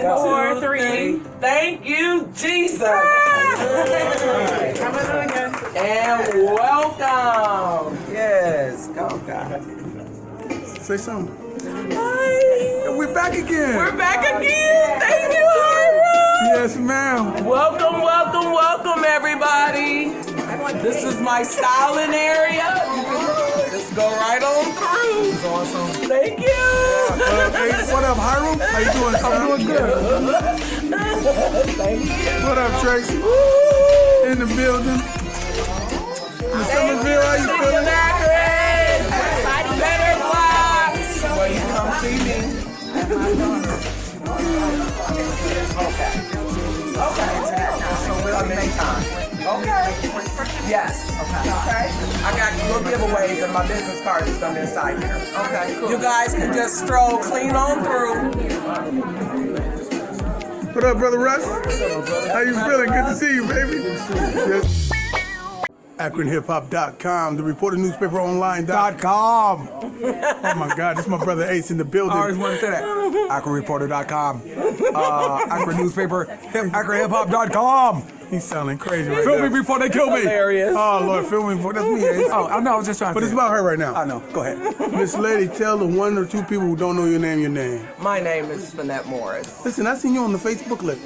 4, 3. Thank you, Jesus. Hallelujah. And welcome. Yes, go God. Say something. Hi. We're back again. We're back again. Thank you, Hiram. Yes, ma'am. Welcome, welcome, welcome, everybody. This is my styling area. You can just go right on through. It's awesome. Thank you. Hey, what up, Hiram? How you doing, son? I'm doing good. Thank you. What up, Tracy? In the building. In Somerville, how you feeling? Better Blocks. Well, you come see me. Okay. So we'll make time. Okay. Yes. Okay. I got little giveaways and my business card is gonna be inside here. Okay. Cool. You guys can just stroll clean on through. What up, Brother Russ? How you feeling? Good to see you, baby. Yes. AkronHipHop.com, the Reporter Newspaper Online.com. Oh my God, this is my brother Ace in the building. I always wanted to say that. AkronReporter.com. Akron Newspaper, AkronHipHop.com. He's sounding crazy right Film now. me before they kill me. Hilarious. Oh Lord, film me for that's me, Ace. Oh, I know, I was just trying to But it's about her right now. I know, go ahead. Miss Lady, tell the one or two people who don't know your name. My name is Finette Morris. Listen, I seen you on the Facebook list.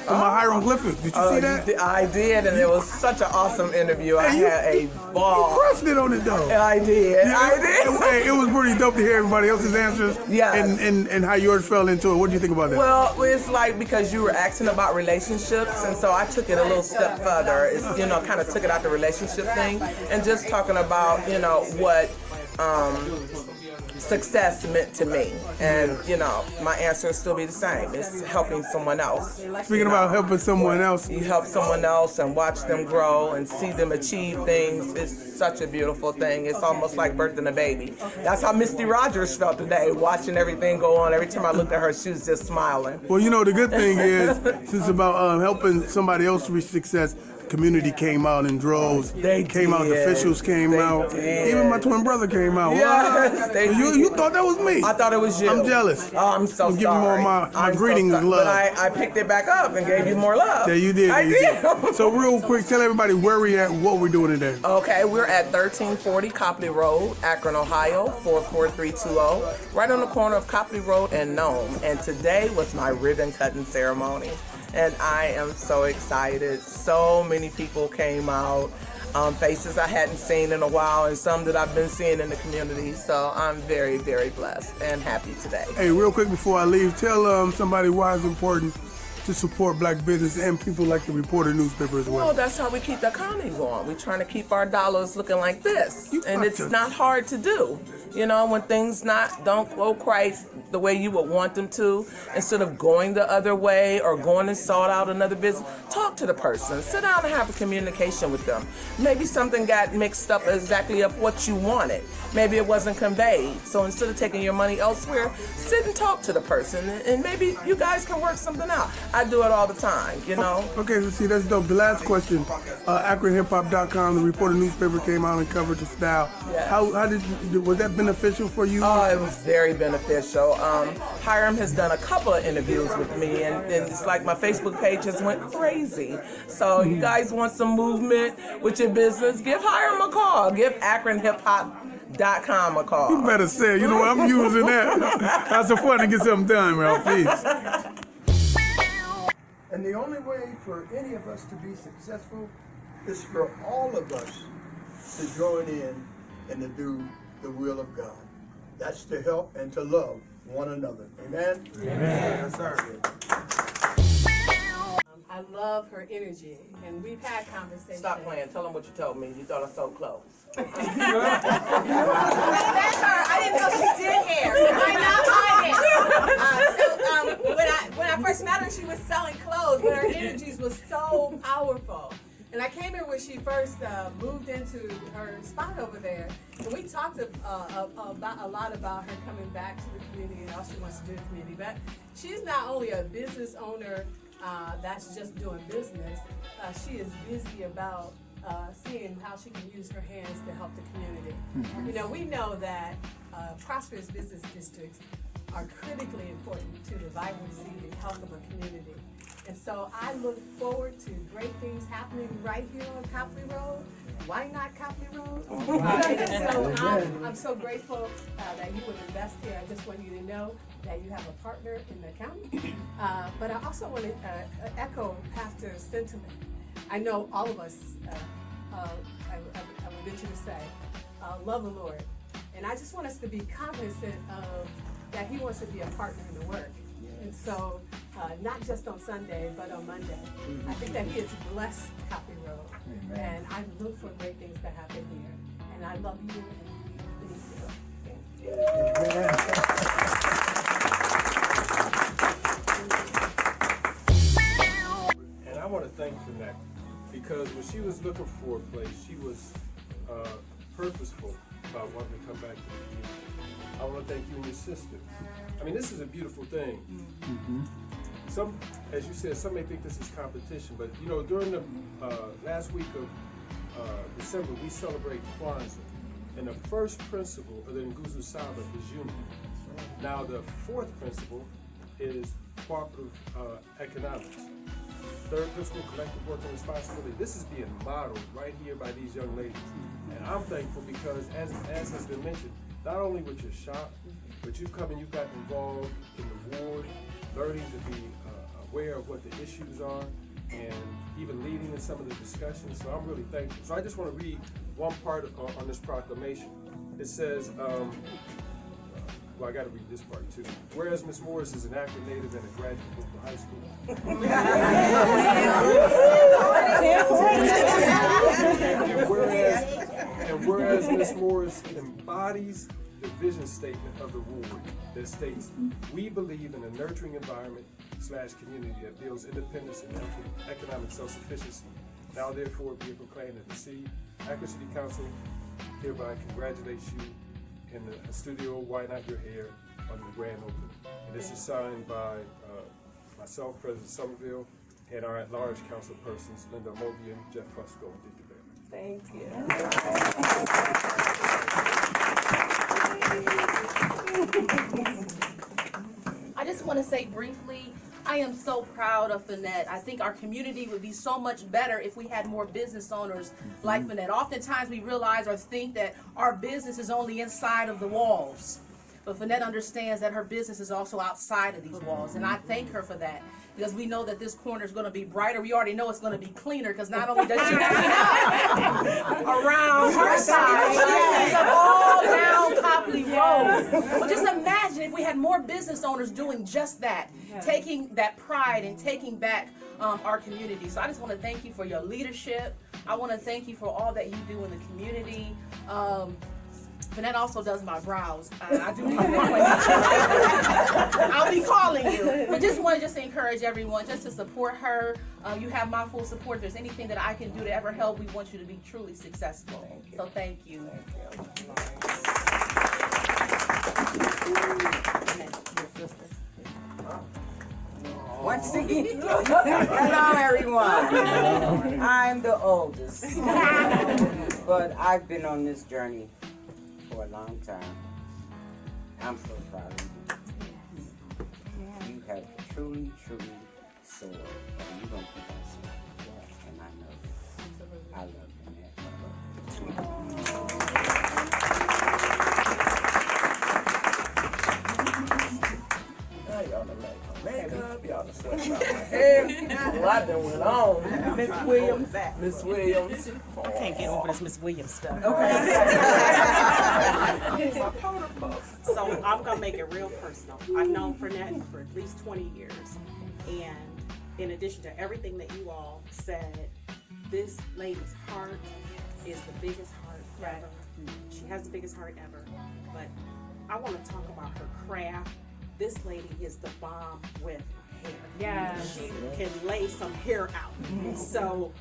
For my hieroglyphics. Did you see that? I did, and it was such an awesome interview. I Hey, you- had a You ball. crushed it on it though. I did. Hey, it was pretty dope to hear everybody else's answers. Yes. And how yours fell into it. What do you think about that? Well, it's like because you were asking about relationships, and so I took it a little step further. It's, kind of took it out the relationship thing, and just talking about, what success meant to me. And, my answer will still be the same. It's helping someone else. Speaking about helping someone else, You help someone else and watch them grow and see them achieve things. It's such a beautiful thing. It's almost like birthing a baby. That's how Misty Rogers felt today, watching everything go on. Every time I looked at her, she was just smiling. well, the good thing is, since it's about helping somebody else reach success, the community came out in droves. They came out, the did. officials came They out. did. Even my twin brother came out. Yes, What? they You thought that was me? I thought it was you. I'm jealous. Oh, I'm so I'm sorry. giving more my I'm greetings so and love. But I picked it back up and gave you more love. Yeah, you did. I you did. So real quick, tell everybody where we at, what we're doing today. Okay, we're at 1340 Copley Road, Akron, Ohio, 44320, right on the corner of Copley Road and Nome. And today was my ribbon cutting ceremony. And I am so excited. So many people came out, faces I hadn't seen in a while, and some that I've been seeing in the community. So I'm very, very blessed and happy today. Hey, real quick before I leave, tell somebody why it's important to support black business and people like the Reporter newspaper as well. Well, that's how we keep the economy going. We're trying to keep our dollars looking like this. And it's not hard to do. When things don't go quite the way you would want them to, instead of going the other way or going and sort out another business, talk to the person. Sit down and have a communication with them. Maybe something got mixed up exactly of what you wanted. Maybe it wasn't conveyed. So instead of taking your money elsewhere, sit and talk to the person, and maybe you guys can work something out. I do it all the time, Okay, so see, that's dope. The last question, AkronHipHop.com, the Reporter newspaper came out and covered the style. Yes. How was that beneficial for you? Oh, it was very beneficial. Hiram has done a couple of interviews with me, and it's like my Facebook page just went crazy. So you guys want some movement with your business, give Hiram a call. Give AkronHipHop.com a call. You better say it. I'm using that. That's the fun to get something done, bro. Peace. And the only way for any of us to be successful is for all of us to join in and to do the will of God. That's to help and to love one another. Amen? Amen. Yes, sir. I love her energy, and we've had conversations. Stop playing. Tell them what you told me. You thought I sold clothes. That's her. I didn't know she did hair. So why not my hair? When I first met her, she was selling clothes, but her energies was so powerful. And I came here when she first moved into her spot over there, and we talked about a lot about her coming back to the community and all she wants to do in the community. But she's not only a business owner that's just doing business, she is busy about seeing how she can use her hands to help the community. We know that prosperous business districts are critically important to the vibrancy and health of a community. And so I look forward to great things happening right here on Copley Road. Why not Copley Road? And so I'm so grateful that you would invest here. I just want you to know that you have a partner in the county. But I also want to echo Pastor's sentiment. I know all of us, I would venture to say, love the Lord. And I just want us to be cognizant of that He wants to be a partner in the work. And so, not just on Sunday, but on Monday. I think that He has blessed Copley Road. Amen. And I look for great things to happen here. And I love you and you. And I want to thank Jeanette because when she was looking for a place, she was purposeful about wanting to come back to the community. I want to thank you and your sister. I mean, this is a beautiful thing. Some, as you said, some may think this is competition, but you know, during the last week of December, we celebrate Kwanzaa, and the first principle of the Nguzo Saba is unity. Now, the fourth principle is cooperative economics. Third principle, collective work and responsibility. This is being modeled right here by these young ladies, and I'm thankful because, as has been mentioned, not only with your shop, but you've come and you've gotten involved in the ward, learning to be aware of what the issues are, and even leading in some of the discussions. So I'm really thankful. So I just want to read one part on this proclamation. It says, well, I got to read this part too. Whereas Ms. Morris is an Akron native and a graduate of the high school. and whereas Ms. Morris embodies the vision statement of the ward that states, we believe in a nurturing environment / community that builds independence and economic self-sufficiency. Now therefore be it proclaimed at the city. Akron City Council hereby congratulates you in the studio Why Not Your Hair on the grand opening. And this is signed by myself, President Somerville, and our at-large council persons, Linda Mobian, Jeff Fusco, and Dickie Bear. Thank you. I just want to say briefly, I am so proud of Finette. I think our community would be so much better if we had more business owners like Finette. Oftentimes we realize or think that our business is only inside of the walls. But Finette understands that her business is also outside of these walls. And I thank her for that. Because we know that this corner is going to be brighter. We already know it's going to be cleaner because not only does she clean up around her side, she cleans up all down Copley Road. But just imagine if we had more business owners doing just that, taking that pride and taking back our community. So I just want to thank you for your leadership. I want to thank you for all that you do in the community. Finette also does my brows. I do need to I'll be calling you. But just want to encourage everyone just to support her. You have my full support. If there's anything that I can do to ever help, we want you to be truly successful. So thank you. Once again, hello everyone. I'm the oldest, but I've been on this journey for a long time. I'm so proud of you. You have truly soared, and you're going to keep on soaring. And I know that. I love you, man. Now y'all done made my makeup, y'all done sweat my hair. A lot done went on. Miss Williams. Miss Williams. I can't get over this Miss Williams stuff. So I'm gonna make it real personal. I've known Finette for at least 20 years, and in addition to everything that you all said, this lady's heart is the biggest heart ever. She has the biggest heart ever. But I want to talk about her craft. This lady is the bomb with hair. Yeah, she can lay some hair out. So,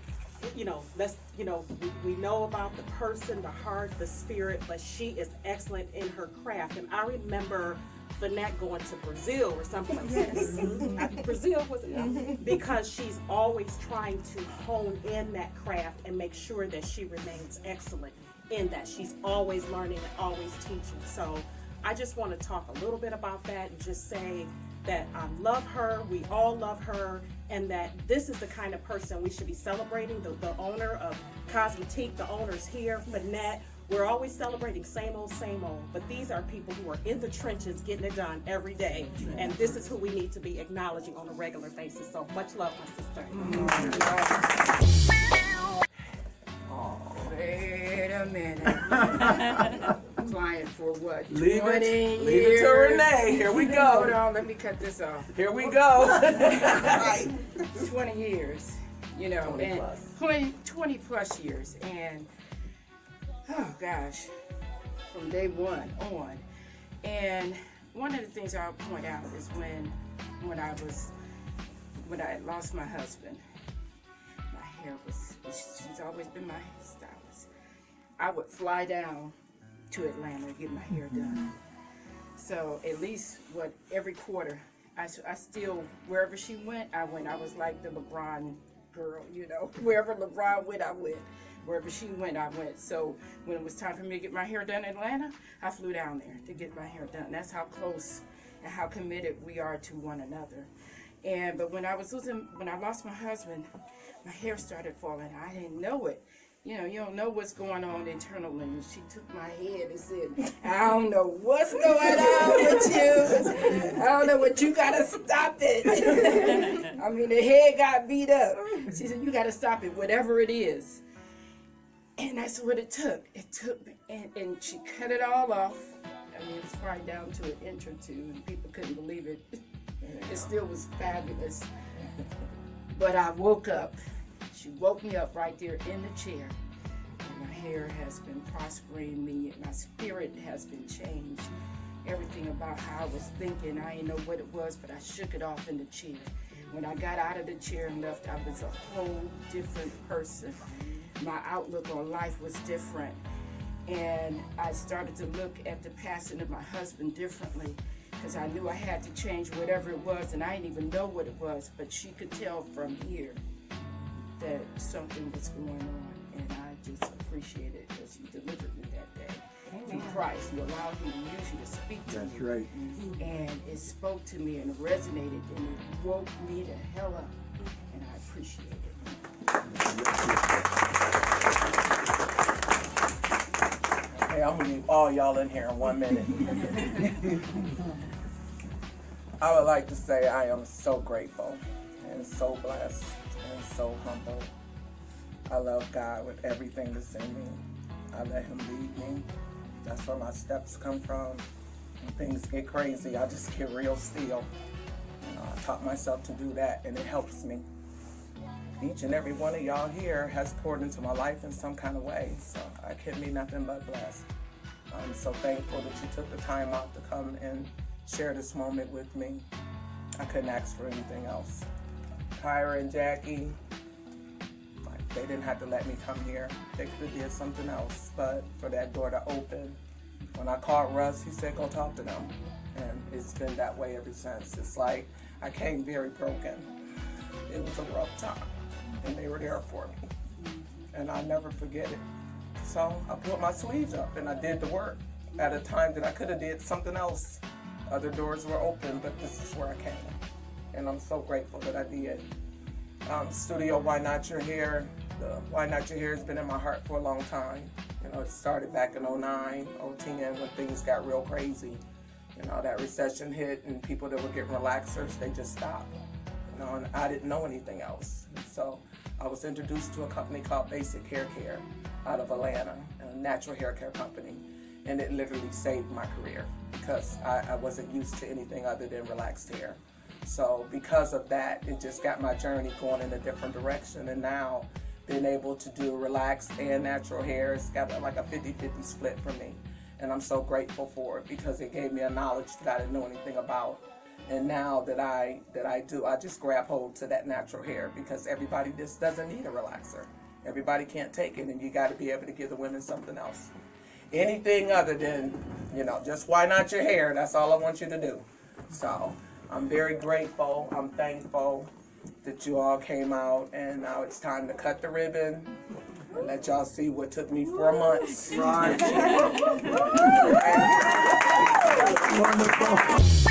we know about the person, the heart, the spirit, but she is excellent in her craft. And I remember Finette going to Brazil or someplace. Brazil was it? Because she's always trying to hone in that craft and make sure that she remains excellent in that. She's always learning and always teaching. So I just want to talk a little bit about that and just say that I love her, we all love her, and that this is the kind of person we should be celebrating. The owner of Cosmetique, the owners here, Finette, we're always celebrating same old, but these are people who are in the trenches getting it done every day, and this is who we need to be acknowledging on a regular basis. So much love, my sister. Wait a minute. Applying for what? Leave 20 it years? to Renee. Here we Hold go. on, let me cut this off. Here we go. Right. 20 years, you know, 20 and plus. 20 plus years, and oh gosh, from day one on. And one of the things I'll point out is when I had lost my husband, my hair she's always been my stylist. I would fly down to Atlanta to get my hair done. So at least every quarter, I still, wherever she went, I went. I was like the LeBron girl, you know. Wherever LeBron went, I went. Wherever she went, I went. So when it was time for me to get my hair done in Atlanta, I flew down there to get my hair done. That's how close and how committed we are to one another. But when I lost my husband, my hair started falling. I didn't know it. You know, you don't know what's going on internally. And she took my head and said, I don't know what's going on with you. I don't know what you gotta stop it. I mean, the head got beat up. She said, you gotta stop it, whatever it is. And that's what it took. And she cut it all off. I mean, it was probably down to an inch or two, and people couldn't believe it. It still was fabulous. But I woke up. She woke me up right there in the chair. And my hair has been prospering me, and my spirit has been changed. Everything about how I was thinking, I didn't know what it was, but I shook it off in the chair. When I got out of the chair and left, I was a whole different person. My outlook on life was different. And I started to look at the passing of my husband differently, because I knew I had to change whatever it was, and I didn't even know what it was, but she could tell from here that something was going on, and I just appreciate it because you delivered me that day. Through Christ, you allowed him to use you to speak to me. That's right. And it spoke to me and resonated, and it woke me the hell up, and I appreciate it. Hey, I'm gonna leave all y'all in here in 1 minute. I would like to say I am so grateful and so blessed and so humble. I love God with everything that's in me. I let him lead me. That's where my steps come from. When things get crazy, I just get real still. I taught myself to do that, and it helps me. Each and every one of y'all here has poured into my life in some kind of way, so I can be nothing but blessed. I'm so thankful that you took the time out to come and share this moment with me. I couldn't ask for anything else. Kyra and Jackie, they didn't have to let me come here. They could have did something else, but for that door to open, when I called Russ, he said, go talk to them. And it's been that way ever since. It's like I came very broken. It was a rough time, and they were there for me. And I'll never forget it. So I put my sleeves up and I did the work at a time that I could have did something else. Other doors were open, but this is where I came. And I'm so grateful that I did. Studio Why Not Your Hair. The Why Not Your Hair has been in my heart for a long time. You know, it started back in 09, 010 when things got real crazy. You know, that recession hit and people that were getting relaxers, they just stopped. You know, and I didn't know anything else. And so I was introduced to a company called Basic Hair Care out of Atlanta, a natural hair care company. And it literally saved my career because I wasn't used to anything other than relaxed hair. So because of that, it just got my journey going in a different direction. And now being able to do relaxed and natural hair, it's got like a 50-50 split for me. And I'm so grateful for it because it gave me a knowledge that I didn't know anything about. And now that I do, I just grab hold to that natural hair because everybody just doesn't need a relaxer. Everybody can't take it, and you got to be able to give the women something else. Anything other than, you know, just why not your hair? That's all I want you to do. So I'm very grateful. I'm thankful that you all came out, and now it's time to cut the ribbon And let y'all see what took me 4 months. Right. Wonderful.